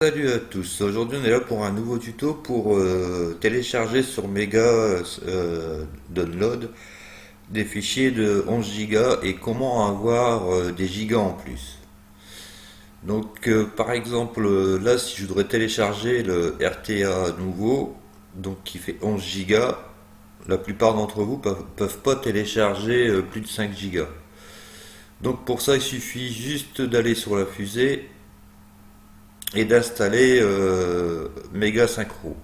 Salut à tous, aujourd'hui on est là pour un nouveau tuto pour télécharger sur Mega Download des fichiers de 11 Go et comment avoir des gigas en plus. Donc par exemple là si je voudrais télécharger le RTA nouveau, donc qui fait 11 Go, la plupart d'entre vous peuvent pas télécharger plus de 5 Go. Donc pour ça il suffit juste d'aller sur la fusée et d'installer Mega Synchro.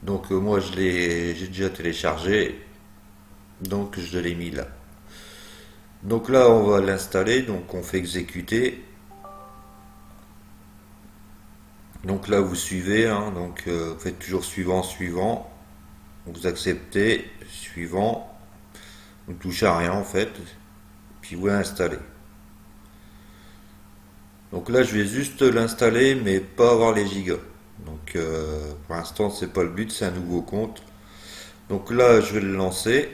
Donc moi j'ai déjà téléchargé, donc je l'ai mis là. Donc là on va l'installer, donc on fait exécuter. Donc là vous suivez, hein, donc vous faites toujours suivant, suivant. Vous acceptez, suivant. Vous ne touchez à rien en fait, puis vous l'installez. Donc là je vais juste l'installer mais pas avoir les gigas. Donc pour l'instant c'est pas le but, c'est un nouveau compte. Donc là je vais le lancer.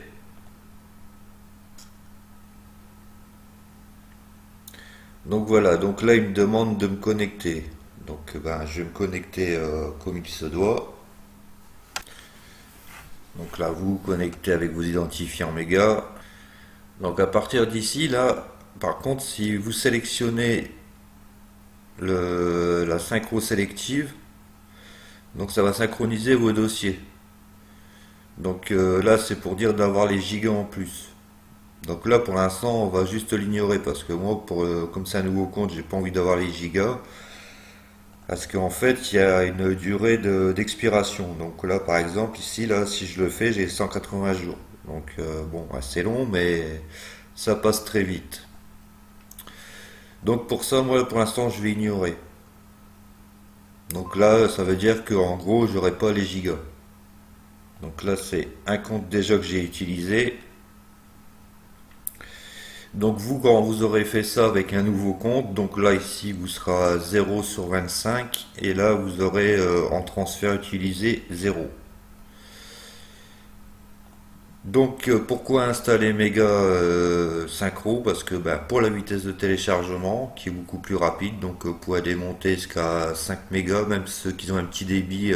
Donc voilà, donc là il me demande de me connecter. Donc ben, je vais me connecter comme il se doit. Donc là vous vous connectez avec vos identifiants méga. Donc à partir d'ici là, par contre si vous sélectionnez la synchro sélective, donc ça va synchroniser vos dossiers. Donc là c'est pour dire d'avoir les gigas en plus. Donc là pour l'instant on va juste l'ignorer parce que moi comme c'est un nouveau compte j'ai pas envie d'avoir les gigas. Parce qu'en fait, il y a une durée d'expiration. Donc là, par exemple, ici, là, si je le fais, j'ai 180 jours. Donc bon, c'est long, mais ça passe très vite. Donc pour ça, moi, pour l'instant, je vais ignorer. Donc là, ça veut dire qu'en gros, j'aurai pas les gigas. Donc là, c'est un compte déjà que j'ai utilisé. Donc vous, quand vous aurez fait ça avec un nouveau compte, donc là ici vous sera 0/25 et là vous aurez en transfert utilisé 0. Donc pourquoi installer Mega Synchro? Parce que ben, pour la vitesse de téléchargement qui est beaucoup plus rapide, donc vous pouvez démonter jusqu'à 5 mégas, même ceux qui ont un petit débit,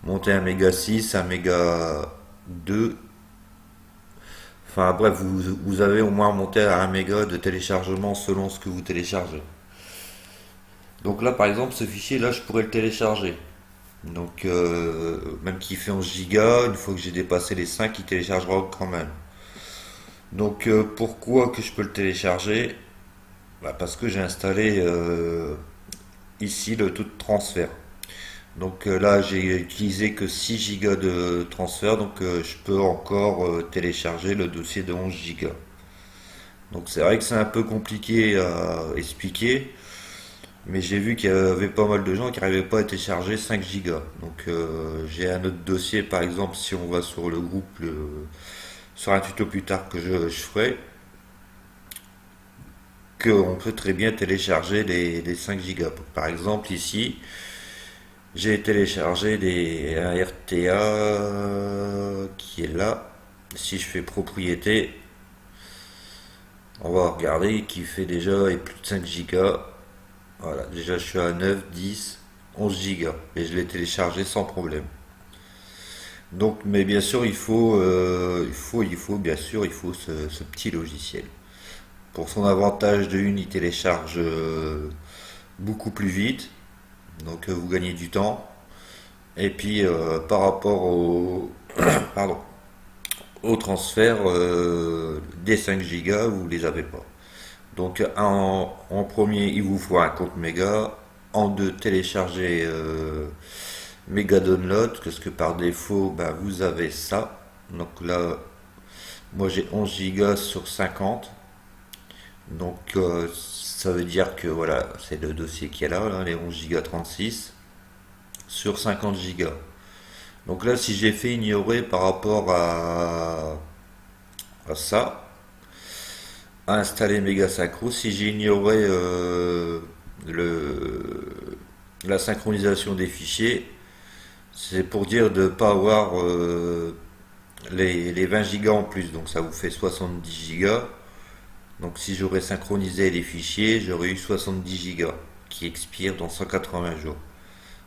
monter un méga 6, un méga 2. Enfin bref, vous avez au moins monté à 1 méga de téléchargement selon ce que vous téléchargez. Donc là par exemple ce fichier là je pourrais le télécharger. Donc même qu'il fait 11 gigas, une fois que j'ai dépassé les 5, il téléchargera quand même. Donc pourquoi que je peux le télécharger? Bah, parce que j'ai installé ici le taux de transfert. Donc là j'ai utilisé que 6 gigas de transfert, donc je peux encore télécharger le dossier de 11 gigas. Donc c'est vrai que c'est un peu compliqué à expliquer, mais j'ai vu qu'il y avait pas mal de gens qui n'arrivaient pas à télécharger 5 gigas. Donc j'ai un autre dossier, par exemple, si on va sur le groupe, sur un tuto plus tard que je ferai, qu'on peut très bien télécharger les 5 gigas. Par exemple, ici, j'ai téléchargé un RTA qui est là. Si je fais propriété, on va regarder qui fait déjà et plus de 5 gigas. Voilà, déjà je suis à 9, 10, 11 gigas et je l'ai téléchargé sans problème. Donc, mais bien sûr, bien sûr, il faut ce petit logiciel. Pour son avantage de une, il télécharge beaucoup plus vite, donc vous gagnez du temps. Et puis par rapport pardon, au transfert des 5 gigas, vous ne les avez pas. Donc en premier, il vous faut un compte méga. En deux, télécharger méga download, parce que par défaut, ben, vous avez ça. Donc là, moi j'ai 11 gigas sur 50. Donc ça veut dire que voilà, c'est le dossier qui est là, les 11 gigas 36 sur 50 gigas. Donc là, si j'ai fait ignorer par rapport à ça, à installer Mega Synchro, si j'ai ignoré la synchronisation des fichiers, c'est pour dire de ne pas avoir les 20 gigas en plus. Donc ça vous fait 70 gigas. Donc si j'aurais synchronisé les fichiers, j'aurais eu 70 gigas qui expire dans 180 jours.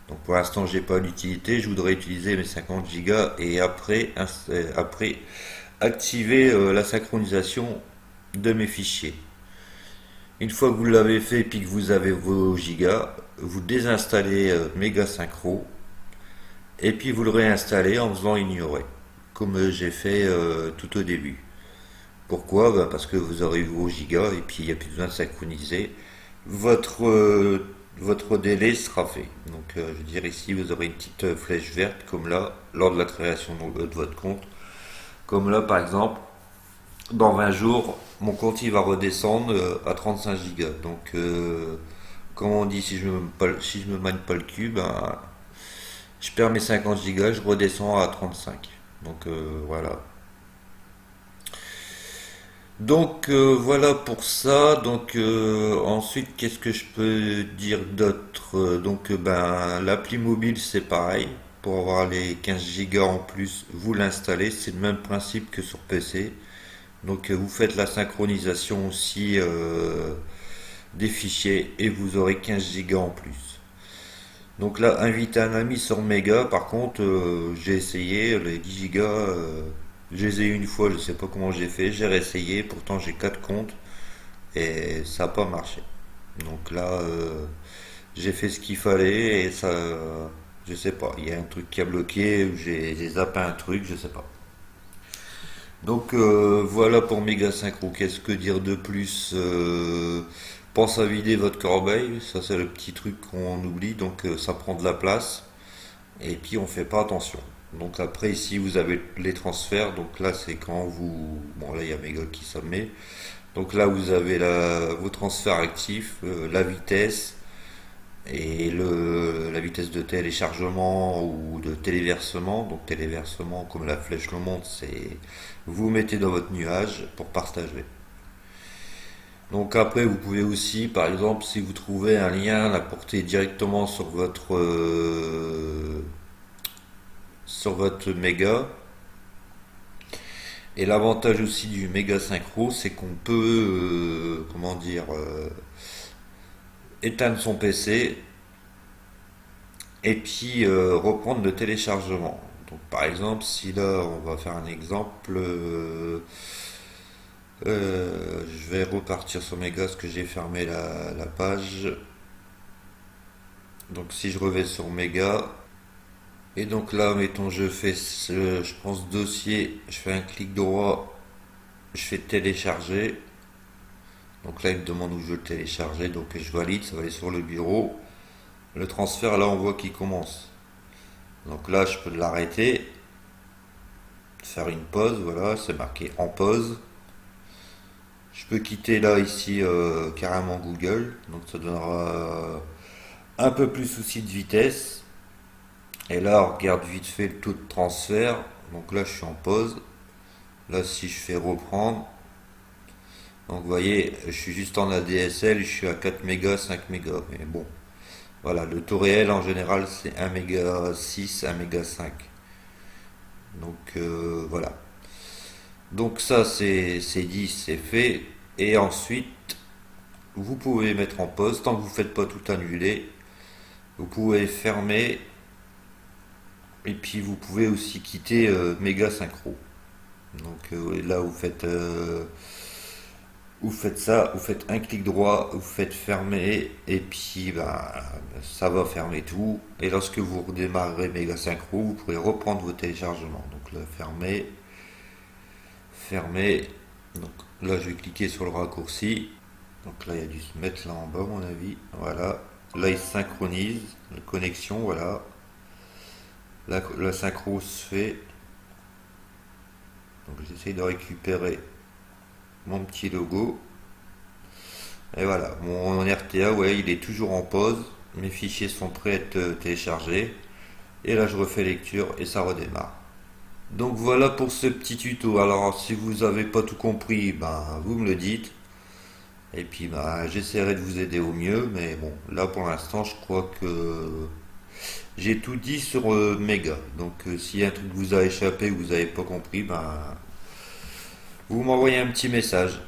Donc pour l'instant, j'ai pas l'utilité. Je voudrais utiliser mes 50 gigas et après activer la synchronisation de mes fichiers. Une fois que vous l'avez fait et puis que vous avez vos gigas, vous désinstallez Mega Synchro et puis vous le réinstallez en faisant ignorer, comme j'ai fait tout au début. Pourquoi? Ben, parce que vous aurez vos gigas et puis il n'y a plus besoin de synchroniser. Votre délai sera fait. Donc je veux dire ici vous aurez une petite flèche verte comme là lors de la création de votre compte. Comme là par exemple, dans 20 jours, mon compte il va redescendre à 35 gigas. Donc comme on dit, si je me manie pas le cul, ben, je perds mes 50 gigas, je redescends à 35. Donc voilà. Donc voilà pour ça. Donc ensuite, qu'est-ce que je peux dire d'autre? Donc ben l'appli mobile c'est pareil. Pour avoir les 15 gigas en plus, vous l'installez. C'est le même principe que sur PC. Donc vous faites la synchronisation aussi des fichiers et vous aurez 15 gigas en plus. Donc là, inviter un ami sur Mega, par contre, j'ai essayé les 10 gigas, je les ai eu une fois, je sais pas comment j'ai fait, j'ai réessayé, pourtant j'ai 4 comptes et ça n'a pas marché. Donc là, j'ai fait ce qu'il fallait et ça, je sais pas, il y a un truc qui a bloqué, ou j'ai zappé un truc, je sais pas. Donc voilà pour Mega Synchro. Qu'est-ce que dire de plus? Pense à vider votre corbeille, ça c'est le petit truc qu'on oublie, donc ça prend de la place et puis on fait pas attention. Donc après ici vous avez les transferts, donc là c'est quand vous... Bon là il y a Mega qui s'en met. Donc là vous avez vos transferts actifs, la vitesse et la vitesse de téléchargement ou de téléversement. Donc téléversement comme la flèche le montre, c'est vous mettez dans votre nuage pour partager. Donc après, vous pouvez aussi, par exemple, si vous trouvez un lien, l'apporter directement sur votre méga. Et l'avantage aussi du méga synchro, c'est qu'on peut, comment dire, éteindre son PC et puis reprendre le téléchargement. Donc par exemple, si là, on va faire un exemple. Je vais repartir sur mes gosses que j'ai fermé la page. Donc si je reviens sur Mega, et donc là, mettons, je prends ce dossier, je fais un clic droit, je fais télécharger. Donc là, il me demande où je veux le télécharger, donc je valide, ça va aller sur le bureau. Le transfert, là, on voit qu'il commence. Donc là, je peux l'arrêter, faire une pause, voilà, c'est marqué en pause. Je peux quitter là ici carrément Google, donc ça donnera un peu plus souci de vitesse. Et là on regarde vite fait le taux de transfert. Donc là je suis en pause. Là si je fais reprendre, donc vous voyez je suis juste en ADSL, je suis à 4 mégas, 5 mégas. Mais bon, voilà, le taux réel en général c'est 1 méga 6, 1 méga 5. Donc voilà. Donc ça c'est dit, c'est fait. Et ensuite, vous pouvez mettre en pause. Tant que vous ne faites pas tout annuler, vous pouvez fermer. Et puis vous pouvez aussi quitter Mega Synchro. Donc là vous faites ça, vous faites un clic droit, vous faites fermer. Et puis bah, ça va fermer tout. Et lorsque vous redémarrerez Mega Synchro, vous pourrez reprendre vos téléchargements. Donc là fermer, fermer. Donc là, je vais cliquer sur le raccourci. Donc là, il a dû se mettre là en bas, à mon avis. Voilà. Là, il synchronise la connexion. Voilà. La synchro se fait. Donc j'essaye de récupérer mon petit logo. Et voilà. Mon RTA, ouais, il est toujours en pause. Mes fichiers sont prêts à être téléchargés. Et là, je refais lecture et ça redémarre. Donc voilà pour ce petit tuto. Alors si vous n'avez pas tout compris, ben, vous me le dites. Et puis ben, j'essaierai de vous aider au mieux. Mais bon, là pour l'instant je crois que j'ai tout dit sur Mega. Donc s'il y a un truc qui vous a échappé ou que vous n'avez pas compris, ben, vous m'envoyez un petit message.